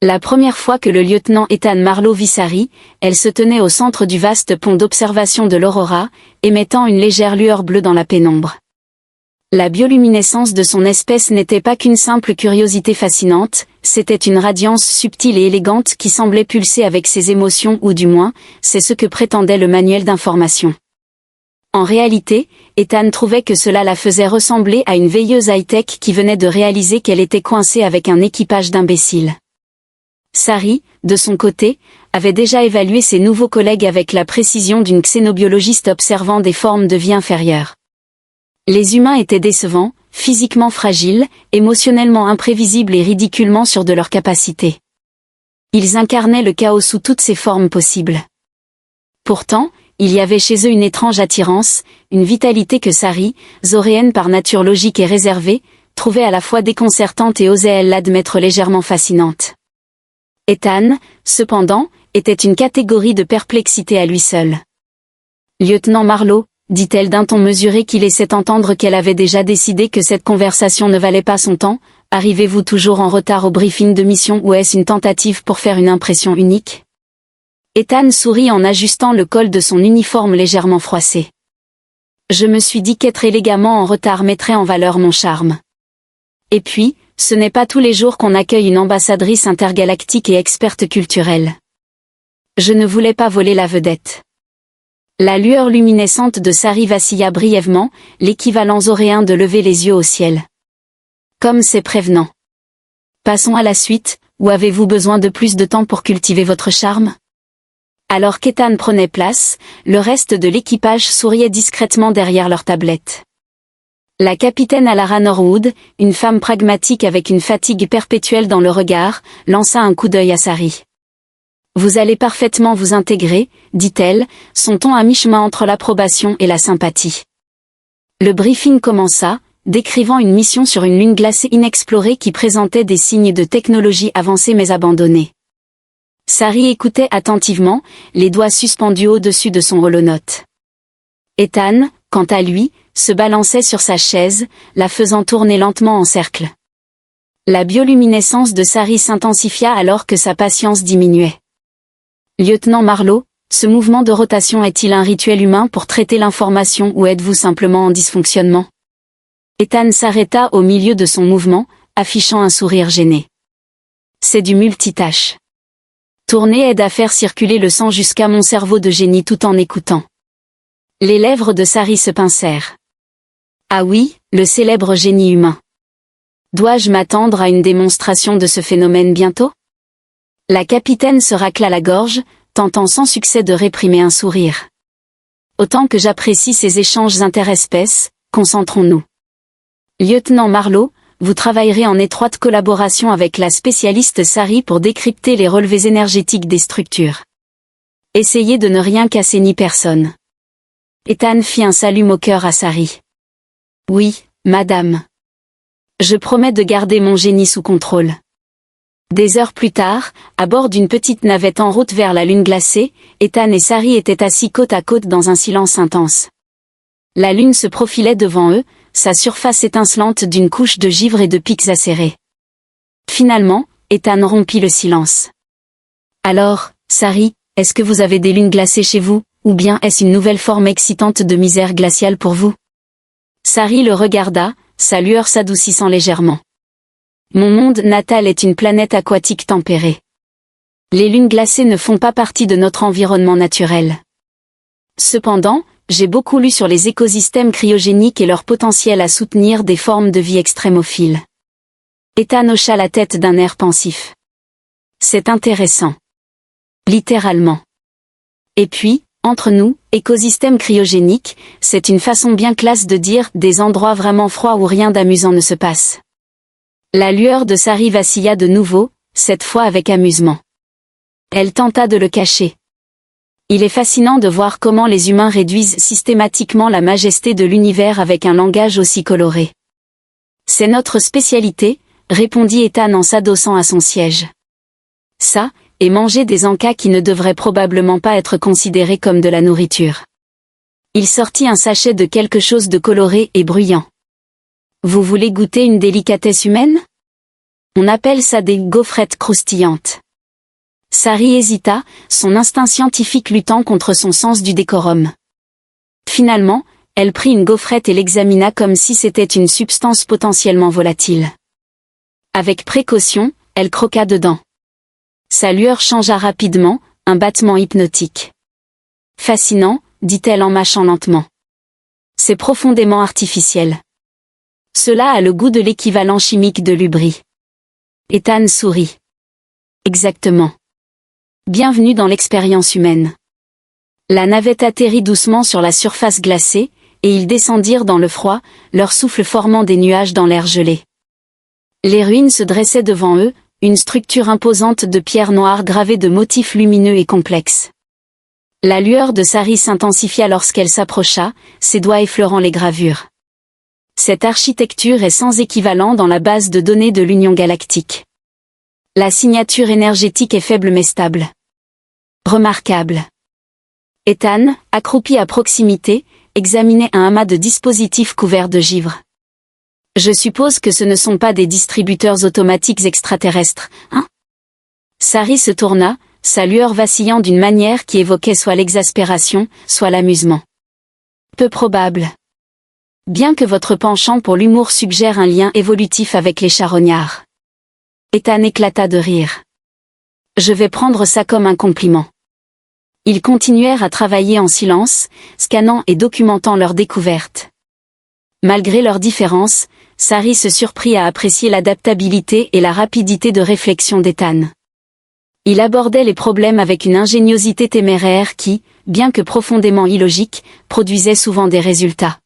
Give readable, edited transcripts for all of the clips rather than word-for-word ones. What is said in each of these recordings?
La première fois que le lieutenant Ethan Marlowe vit Sari, elle se tenait au centre du vaste pont d'observation de l'Aurora, émettant une légère lueur bleue dans la pénombre. La bioluminescence de son espèce n'était pas qu'une simple curiosité fascinante, c'était une radiance subtile et élégante qui semblait pulser avec ses émotions ou du moins, c'est ce que prétendait le manuel d'information. En réalité, Ethan trouvait que cela la faisait ressembler à une veilleuse high-tech qui venait de réaliser qu'elle était coincée avec un équipage d'imbéciles. Sari, de son côté, avait déjà évalué ses nouveaux collègues avec la précision d'une xénobiologiste observant des formes de vie inférieures. Les humains étaient décevants, physiquement fragiles, émotionnellement imprévisibles et ridiculement sûrs de leurs capacités. Ils incarnaient le chaos sous toutes ses formes possibles. Pourtant, il y avait chez eux une étrange attirance, une vitalité que Sari, zoréenne par nature logique et réservée, trouvait à la fois déconcertante et osait elle l'admettre légèrement fascinante. Ethan, cependant, était une catégorie de perplexité à lui seul. « Lieutenant Marlowe », dit-elle d'un ton mesuré qui laissait entendre qu'elle avait déjà décidé que cette conversation ne valait pas son temps, « arrivez-vous toujours en retard au briefing de mission ou est-ce une tentative pour faire une impression unique ?» Ethan sourit en ajustant le col de son uniforme légèrement froissé. « Je me suis dit qu'être élégamment en retard mettrait en valeur mon charme. Et puis, ce n'est pas tous les jours qu'on accueille une ambassadrice intergalactique et experte culturelle. Je ne voulais pas voler la vedette. » La lueur luminescente de Sari vacilla brièvement, l'équivalent zoréen de lever les yeux au ciel. Comme c'est prévenant. Passons à la suite, ou avez-vous besoin de plus de temps pour cultiver votre charme? Alors qu'Ethan prenait place, le reste de l'équipage souriait discrètement derrière leur tablette. La capitaine Alara Norwood, une femme pragmatique avec une fatigue perpétuelle dans le regard, lança un coup d'œil à Sari. « Vous allez parfaitement vous intégrer, dit-elle, son ton à mi-chemin entre l'approbation et la sympathie. » Le briefing commença, décrivant une mission sur une lune glacée inexplorée qui présentait des signes de technologie avancée mais abandonnée. Sari écoutait attentivement, les doigts suspendus au-dessus de son holonote. Ethan, quant à lui, se balançait sur sa chaise, la faisant tourner lentement en cercle. La bioluminescence de Sari s'intensifia alors que sa patience diminuait. Lieutenant Marlowe, ce mouvement de rotation est-il un rituel humain pour traiter l'information ou êtes-vous simplement en dysfonctionnement? Ethan s'arrêta au milieu de son mouvement, affichant un sourire gêné. C'est du multitâche. Tourner aide à faire circuler le sang jusqu'à mon cerveau de génie tout en écoutant. Les lèvres de Sari se pincèrent. Ah oui, le célèbre génie humain. Dois-je m'attendre à une démonstration de ce phénomène bientôt? La capitaine se racla la gorge, tentant sans succès de réprimer un sourire. Autant que j'apprécie ces échanges interespèces, concentrons-nous. Lieutenant Marlowe, vous travaillerez en étroite collaboration avec la spécialiste Sari pour décrypter les relevés énergétiques des structures. Essayez de ne rien casser ni personne. Ethan fit un salut moqueur à Sari. Oui, madame. Je promets de garder mon génie sous contrôle. Des heures plus tard, à bord d'une petite navette en route vers la lune glacée, Ethan et Sari étaient assis côte à côte dans un silence intense. La lune se profilait devant eux, sa surface étincelante d'une couche de givre et de pics acérés. Finalement, Ethan rompit le silence. Alors, Sari, est-ce que vous avez des lunes glacées chez vous, ou bien est-ce une nouvelle forme excitante de misère glaciale pour vous? Sari le regarda, sa lueur s'adoucissant légèrement. Mon monde natal est une planète aquatique tempérée. Les lunes glacées ne font pas partie de notre environnement naturel. Cependant, j'ai beaucoup lu sur les écosystèmes cryogéniques et leur potentiel à soutenir des formes de vie extrémophiles. Ethan hocha la tête d'un air pensif. C'est intéressant. Littéralement. Et puis, entre nous, écosystème cryogénique, c'est une façon bien classe de dire des endroits vraiment froids où rien d'amusant ne se passe. La lueur de Sari vacilla de nouveau, cette fois avec amusement. Elle tenta de le cacher. Il est fascinant de voir comment les humains réduisent systématiquement la majesté de l'univers avec un langage aussi coloré. C'est notre spécialité, répondit Ethan en s'adossant à son siège. Ça, et manger des encas qui ne devraient probablement pas être considérés comme de la nourriture. Il sortit un sachet de quelque chose de coloré et bruyant. Vous voulez goûter une délicatesse humaine? On appelle ça des gaufrettes croustillantes. Sari hésita, son instinct scientifique luttant contre son sens du décorum. Finalement, elle prit une gaufrette et l'examina comme si c'était une substance potentiellement volatile. Avec précaution, elle croqua dedans. Sa lueur changea rapidement, un battement hypnotique. Fascinant, dit-elle en mâchant lentement. C'est profondément artificiel. Cela a le goût de l'équivalent chimique de l'ubri. Ethan sourit. Exactement. Bienvenue dans l'expérience humaine. La navette atterrit doucement sur la surface glacée, et ils descendirent dans le froid, leur souffle formant des nuages dans l'air gelé. Les ruines se dressaient devant eux, une structure imposante de pierres noires gravées de motifs lumineux et complexes. La lueur de Sari s'intensifia lorsqu'elle s'approcha, ses doigts effleurant les gravures. Cette architecture est sans équivalent dans la base de données de l'Union galactique. La signature énergétique est faible mais stable. Remarquable. Ethan, accroupi à proximité, examinait un amas de dispositifs couverts de givre. Je suppose que ce ne sont pas des distributeurs automatiques extraterrestres, hein? Sari se tourna, sa lueur vacillant d'une manière qui évoquait soit l'exaspération, soit l'amusement. Peu probable. Bien que votre penchant pour l'humour suggère un lien évolutif avec les charognards. Ethan éclata de rire. Je vais prendre ça comme un compliment. Ils continuèrent à travailler en silence, scannant et documentant leurs découvertes. Malgré leurs différences, Sari se surprit à apprécier l'adaptabilité et la rapidité de réflexion d'Ethan. Il abordait les problèmes avec une ingéniosité téméraire qui, bien que profondément illogique, produisait souvent des résultats.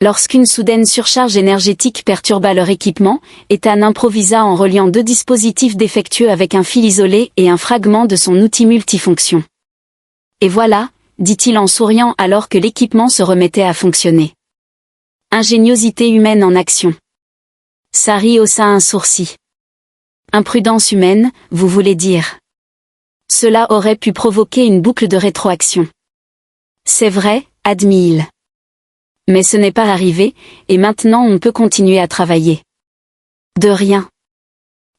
Lorsqu'une soudaine surcharge énergétique perturba leur équipement, Ethan improvisa en reliant deux dispositifs défectueux avec un fil isolé et un fragment de son outil multifonction. Et voilà, dit-il en souriant alors que l'équipement se remettait à fonctionner. Ingéniosité humaine en action. Sari haussa un sourcil. Imprudence humaine, vous voulez dire. Cela aurait pu provoquer une boucle de rétroaction. C'est vrai, admit-il. Mais ce n'est pas arrivé, et maintenant on peut continuer à travailler. De rien.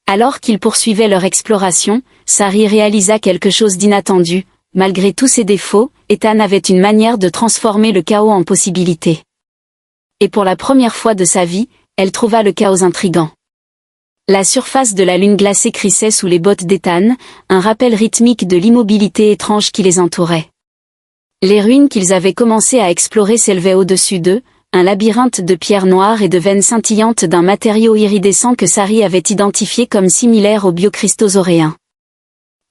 Alors qu'ils poursuivaient leur exploration, Sari réalisa quelque chose d'inattendu. Malgré tous ses défauts, Ethan avait une manière de transformer le chaos en possibilité. Et pour la première fois de sa vie, elle trouva le chaos intrigant. La surface de la lune glacée crissait sous les bottes d'Ethan, un rappel rythmique de l'immobilité étrange qui les entourait. Les ruines qu'ils avaient commencé à explorer s'élevaient au-dessus d'eux, un labyrinthe de pierres noires et de veines scintillantes d'un matériau iridescent que Sari avait identifié comme similaire aux biocristaux auréens.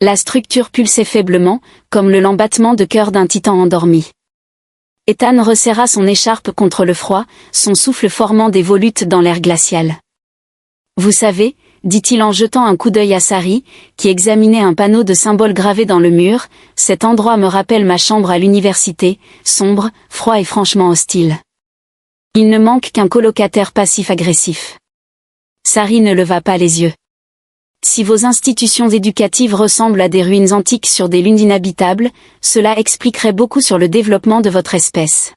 La structure pulsait faiblement, comme le lent battement de cœur d'un titan endormi. Ethan resserra son écharpe contre le froid, son souffle formant des volutes dans l'air glacial. Vous savez, dit-il en jetant un coup d'œil à Sari, qui examinait un panneau de symboles gravés dans le mur, cet endroit me rappelle ma chambre à l'université, sombre, froid et franchement hostile. Il ne manque qu'un colocataire passif-agressif. Sari ne leva pas les yeux. Si vos institutions éducatives ressemblent à des ruines antiques sur des lunes inhabitables, cela expliquerait beaucoup sur le développement de votre espèce.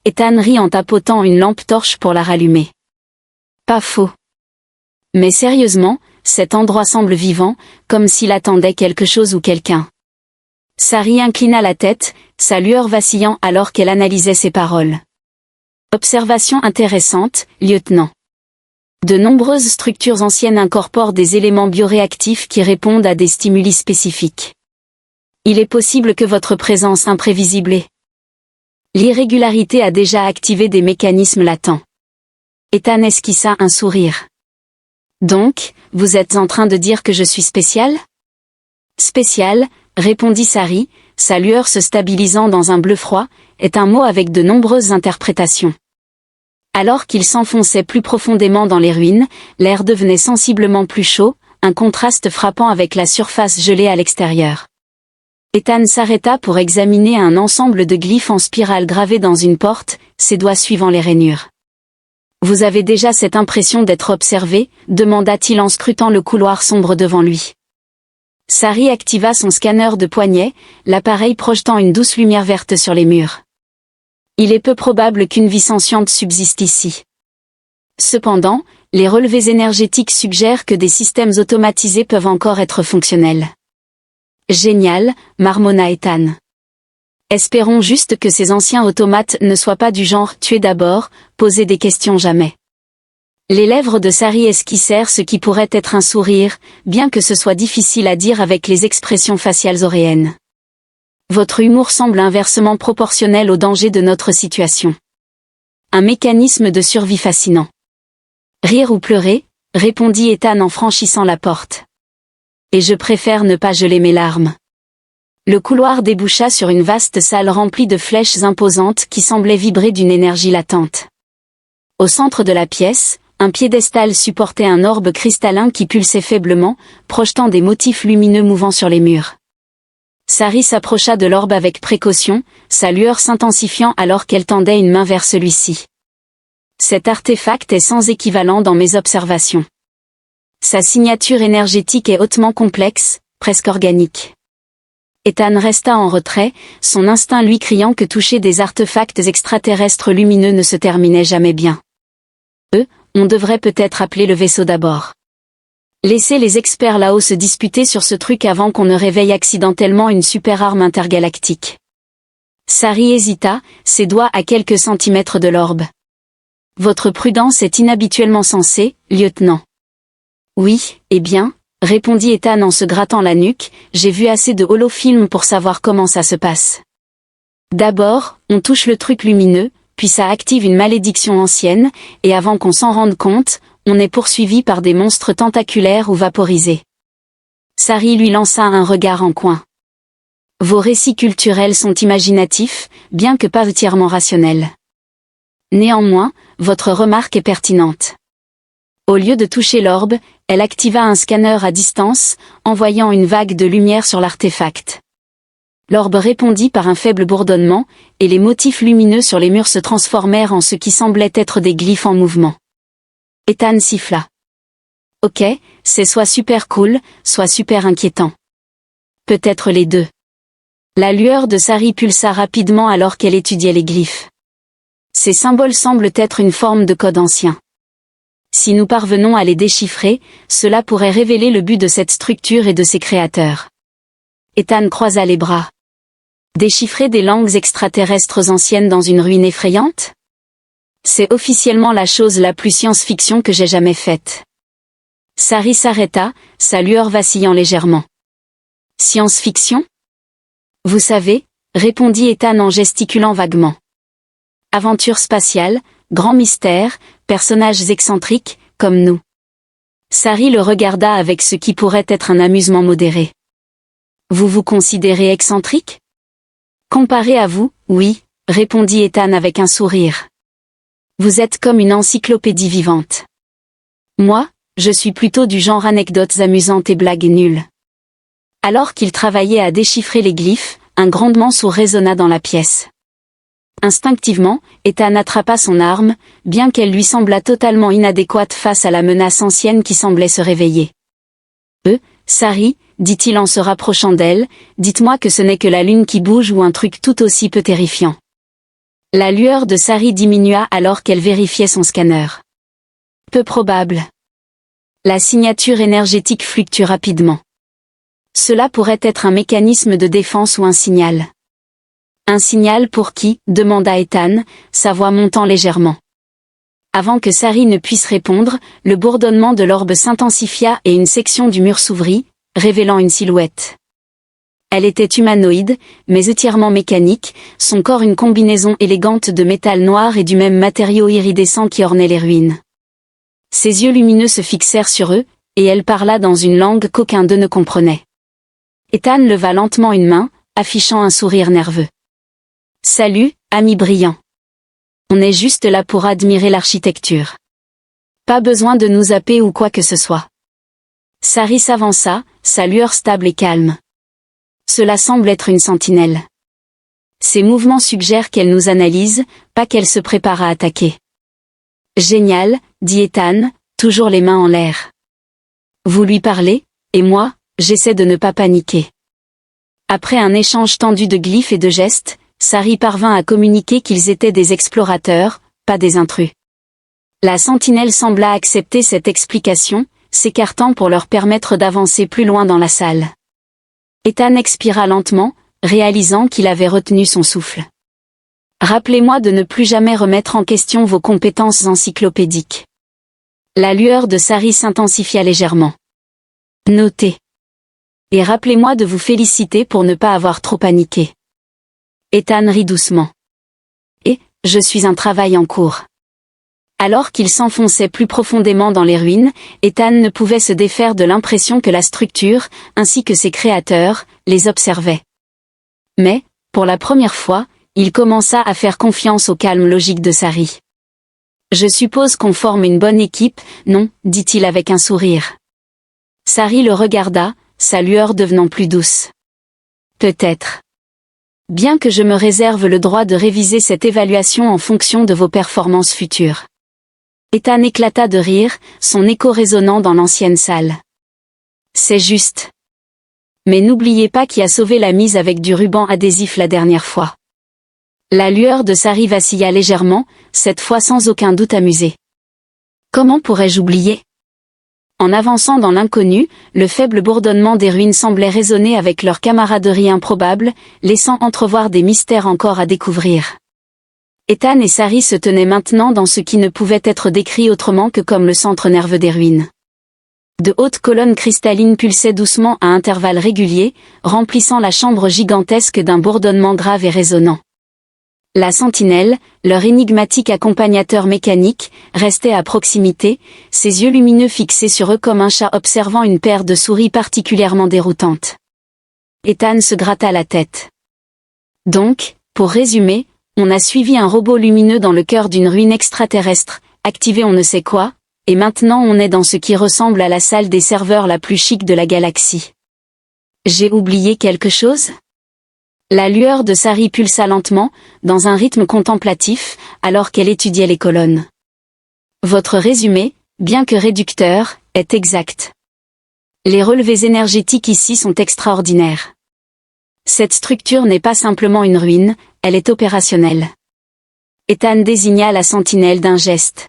Ethan rit en tapotant une lampe torche pour la rallumer. Pas faux. Mais sérieusement, cet endroit semble vivant, comme s'il attendait quelque chose ou quelqu'un. Sari inclina la tête, sa lueur vacillant alors qu'elle analysait ses paroles. Observation intéressante, lieutenant. De nombreuses structures anciennes incorporent des éléments bioréactifs qui répondent à des stimuli spécifiques. Il est possible que votre présence imprévisible ait. L'irrégularité a déjà activé des mécanismes latents. Ethan esquissa un sourire. Donc, vous êtes en train de dire que je suis spécial? Spécial, répondit Sari, sa lueur se stabilisant dans un bleu froid, est un mot avec de nombreuses interprétations. Alors qu'il s'enfonçait plus profondément dans les ruines, l'air devenait sensiblement plus chaud, un contraste frappant avec la surface gelée à l'extérieur. Ethan s'arrêta pour examiner un ensemble de glyphes en spirale gravés dans une porte, ses doigts suivant les rainures. « Vous avez déjà cette impression d'être observé ?» demanda-t-il en scrutant le couloir sombre devant lui. Sari activa son scanner de poignet, l'appareil projetant une douce lumière verte sur les murs. Il est peu probable qu'une vie sentiente subsiste ici. Cependant, les relevés énergétiques suggèrent que des systèmes automatisés peuvent encore être fonctionnels. Génial, marmonna Ethan. Espérons juste que ces anciens automates ne soient pas du genre « tuer d'abord, poser des questions jamais ». Les lèvres de Sari esquissèrent ce qui pourrait être un sourire, bien que ce soit difficile à dire avec les expressions faciales oréennes. Votre humour semble inversement proportionnel au danger de notre situation. Un mécanisme de survie fascinant. Rire ou pleurer, répondit Ethan en franchissant la porte. Et je préfère ne pas geler mes larmes. Le couloir déboucha sur une vaste salle remplie de flèches imposantes qui semblaient vibrer d'une énergie latente. Au centre de la pièce, un piédestal supportait un orbe cristallin qui pulsait faiblement, projetant des motifs lumineux mouvant sur les murs. Sari s'approcha de l'orbe avec précaution, sa lueur s'intensifiant alors qu'elle tendait une main vers celui-ci. Cet artefact est sans équivalent dans mes observations. Sa signature énergétique est hautement complexe, presque organique. Ethan resta en retrait, son instinct lui criant que toucher des artefacts extraterrestres lumineux ne se terminait jamais bien. On devrait peut-être appeler le vaisseau d'abord. Laissez les experts là-haut se disputer sur ce truc avant qu'on ne réveille accidentellement une super arme intergalactique. Sari hésita, ses doigts à quelques centimètres de l'orbe. Votre prudence est inhabituellement sensée, lieutenant. Oui, eh bien, répondit Ethan en se grattant la nuque, j'ai vu assez de holofilms pour savoir comment ça se passe. D'abord, on touche le truc lumineux, puis ça active une malédiction ancienne, et avant qu'on s'en rende compte, on est poursuivi par des monstres tentaculaires ou vaporisés. Sari lui lança un regard en coin. Vos récits culturels sont imaginatifs, bien que pas entièrement rationnels. Néanmoins, votre remarque est pertinente. Au lieu de toucher l'orbe, elle activa un scanner à distance, envoyant une vague de lumière sur l'artefact. L'orbe répondit par un faible bourdonnement, et les motifs lumineux sur les murs se transformèrent en ce qui semblait être des glyphes en mouvement. Ethan siffla. Ok, c'est soit super cool, soit super inquiétant. Peut-être les deux. La lueur de Sari pulsa rapidement alors qu'elle étudiait les glyphes. Ces symboles semblent être une forme de code ancien. Si nous parvenons à les déchiffrer, cela pourrait révéler le but de cette structure et de ses créateurs. Ethan croisa les bras. Déchiffrer des langues extraterrestres anciennes dans une ruine effrayante ? C'est officiellement la chose la plus science-fiction que j'ai jamais faite. Sari s'arrêta, sa lueur vacillant légèrement. Science-fiction ? Vous savez, répondit Ethan en gesticulant vaguement. Aventure spatiale, grand mystère, personnages excentriques, comme nous. Sari le regarda avec ce qui pourrait être un amusement modéré. Vous vous considérez excentrique ? Comparé à vous, oui, répondit Ethan avec un sourire. Vous êtes comme une encyclopédie vivante. Moi, je suis plutôt du genre anecdotes amusantes et blagues nulles. Alors qu'il travaillait à déchiffrer les glyphes, un grondement sourd résonna dans la pièce. Instinctivement, Ethan attrapa son arme, bien qu'elle lui semblât totalement inadéquate face à la menace ancienne qui semblait se réveiller. Sari, dit-il en se rapprochant d'elle, dites-moi que ce n'est que la lune qui bouge ou un truc tout aussi peu terrifiant. La lueur de Sari diminua alors qu'elle vérifiait son scanner. Peu probable. La signature énergétique fluctue rapidement. Cela pourrait être un mécanisme de défense ou un signal. Un signal pour qui ? Demanda Ethan, sa voix montant légèrement. Avant que Sari ne puisse répondre, le bourdonnement de l'orbe s'intensifia et une section du mur s'ouvrit, révélant une silhouette. Elle était humanoïde, mais entièrement mécanique, son corps une combinaison élégante de métal noir et du même matériau iridescent qui ornait les ruines. Ses yeux lumineux se fixèrent sur eux, et elle parla dans une langue qu'aucun d'eux ne comprenait. Ethan leva lentement une main, affichant un sourire nerveux. « Salut, ami brillant. On est juste là pour admirer l'architecture. Pas besoin de nous zapper ou quoi que ce soit. » Sari s'avança, sa lueur stable et calme. Cela semble être une sentinelle. Ses mouvements suggèrent qu'elle nous analyse, pas qu'elle se prépare à attaquer. Génial, dit Ethan, toujours les mains en l'air. Vous lui parlez, et moi, j'essaie de ne pas paniquer. Après un échange tendu de glyphes et de gestes, Sari parvint à communiquer qu'ils étaient des explorateurs, pas des intrus. La sentinelle sembla accepter cette explication, s'écartant pour leur permettre d'avancer plus loin dans la salle. Ethan expira lentement, réalisant qu'il avait retenu son souffle. Rappelez-moi de ne plus jamais remettre en question vos compétences encyclopédiques. La lueur de Sari s'intensifia légèrement. Notez. Et rappelez-moi de vous féliciter pour ne pas avoir trop paniqué. Ethan rit doucement. Et, je suis un travail en cours. Alors qu'il s'enfonçait plus profondément dans les ruines, Ethan ne pouvait se défaire de l'impression que la structure, ainsi que ses créateurs, les observaient. Mais, pour la première fois, il commença à faire confiance au calme logique de Sari. « Je suppose qu'on forme une bonne équipe, non ?» dit-il avec un sourire. Sari le regarda, sa lueur devenant plus douce. « Peut-être. Bien que je me réserve le droit de réviser cette évaluation en fonction de vos performances futures. » Ethan éclata de rire, son écho résonnant dans l'ancienne salle. « C'est juste. Mais n'oubliez pas qui a sauvé la mise avec du ruban adhésif la dernière fois. » La lueur de Sari vacilla légèrement, cette fois sans aucun doute amusée. « Comment pourrais-je oublier ?» En avançant dans l'inconnu, le faible bourdonnement des ruines semblait résonner avec leur camaraderie improbable, laissant entrevoir des mystères encore à découvrir. Ethan et Sari se tenaient maintenant dans ce qui ne pouvait être décrit autrement que comme le centre nerveux des ruines. De hautes colonnes cristallines pulsaient doucement à intervalles réguliers, remplissant la chambre gigantesque d'un bourdonnement grave et résonnant. La sentinelle, leur énigmatique accompagnateur mécanique, restait à proximité, ses yeux lumineux fixés sur eux comme un chat observant une paire de souris particulièrement déroutantes. Ethan se gratta la tête. Donc, pour résumer, on a suivi un robot lumineux dans le cœur d'une ruine extraterrestre, activé on ne sait quoi, et maintenant on est dans ce qui ressemble à la salle des serveurs la plus chic de la galaxie. J'ai oublié quelque chose ? La lueur de Sari pulsa lentement, dans un rythme contemplatif, alors qu'elle étudiait les colonnes. Votre résumé, bien que réducteur, est exact. Les relevés énergétiques ici sont extraordinaires. Cette structure n'est pas simplement une ruine, elle est opérationnelle. Ethan désigna la sentinelle d'un geste.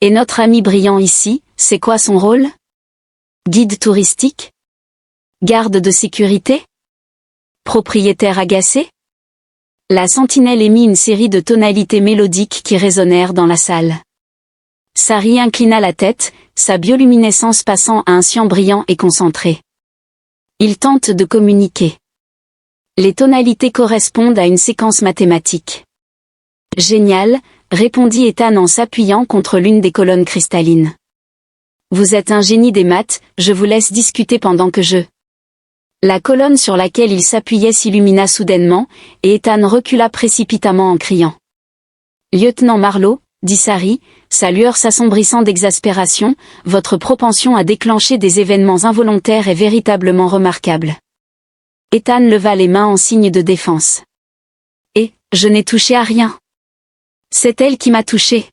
Et notre ami brillant ici, c'est quoi son rôle ? Guide touristique ? Garde de sécurité ? Propriétaire agacé ? La sentinelle émit une série de tonalités mélodiques qui résonnèrent dans la salle. Sari inclina la tête, sa bioluminescence passant à un cyan brillant et concentré. Il tente de communiquer. Les tonalités correspondent à une séquence mathématique. Génial, répondit Ethan en s'appuyant contre l'une des colonnes cristallines. Vous êtes un génie des maths, je vous laisse discuter pendant que je... La colonne sur laquelle il s'appuyait s'illumina soudainement, et Ethan recula précipitamment en criant. Lieutenant Marlowe, dit Sari, sa lueur s'assombrissant d'exaspération, votre propension à déclencher des événements involontaires est véritablement remarquable. Ethan leva les mains en signe de défense. Et, je n'ai touché à rien. C'est elle qui m'a touché.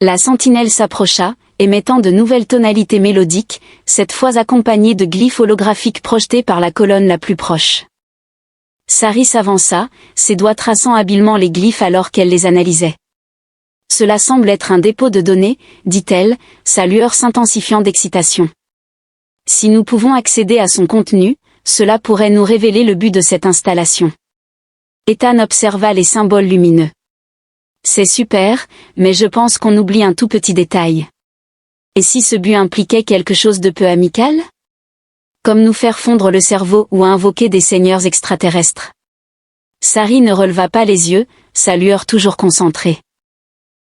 La sentinelle s'approcha, émettant de nouvelles tonalités mélodiques, cette fois accompagnées de glyphes holographiques projetés par la colonne la plus proche. Sari s'avança, ses doigts traçant habilement les glyphes alors qu'elle les analysait. Cela semble être un dépôt de données, dit-elle, sa lueur s'intensifiant d'excitation. Si nous pouvons accéder à son contenu, cela pourrait nous révéler le but de cette installation. Ethan observa les symboles lumineux. C'est super, mais je pense qu'on oublie un tout petit détail. Et si ce but impliquait quelque chose de peu amical ? Comme nous faire fondre le cerveau ou invoquer des seigneurs extraterrestres. Sari ne releva pas les yeux, sa lueur toujours concentrée.